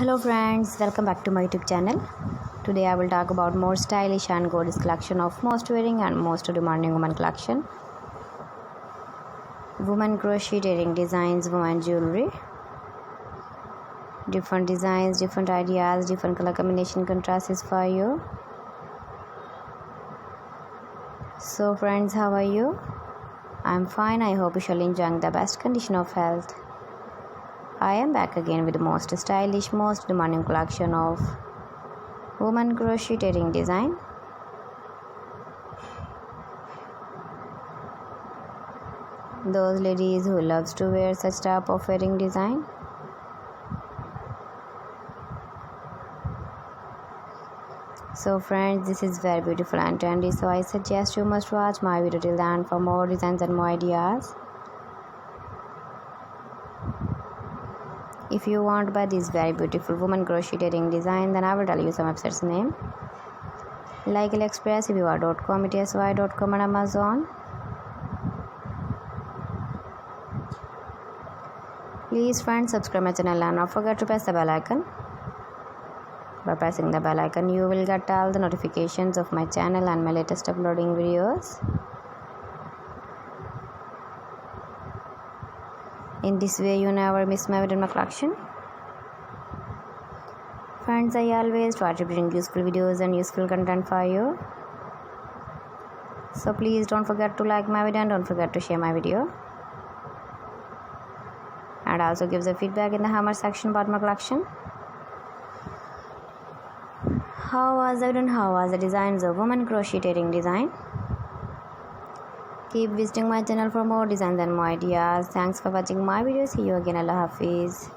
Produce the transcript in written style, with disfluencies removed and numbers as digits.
Hello friends, welcome back to my YouTube channel. Today I will talk about more stylish and gorgeous collection of most wearing and most demanding women collection. Women crocheting designs, women jewelry. Different designs, different ideas, different color combination contrasts for you. So friends, how are you? I'm fine. I hope you shall enjoy the best condition of health. I am back again with the most stylish, most demanding collection of women crocheting design. Those ladies who loves to wear such type of wearing design. So friends, this is very beautiful and trendy, so I suggest you must watch my video till the end for more designs and more ideas. If you want to buy this very beautiful woman crocheting design, then I will tell you some websites name like AliExpress, Viva.com, ETSY.com and Amazon. Please friends, subscribe my channel and not forget to press the bell icon. By pressing the bell icon, you will get all the notifications of my channel and my latest uploading videos. In this way, you never miss my video in my collection. Friends, I always try to bring useful videos and useful content for you. So please don't forget to like my video and don't forget to share my video. And also give the feedback in the hammer section about my collection. How was it and how was the designs of women crocheting design? Keep visiting my channel for more designs and more ideas. Thanks for watching my videos. See you again. Allah Hafiz.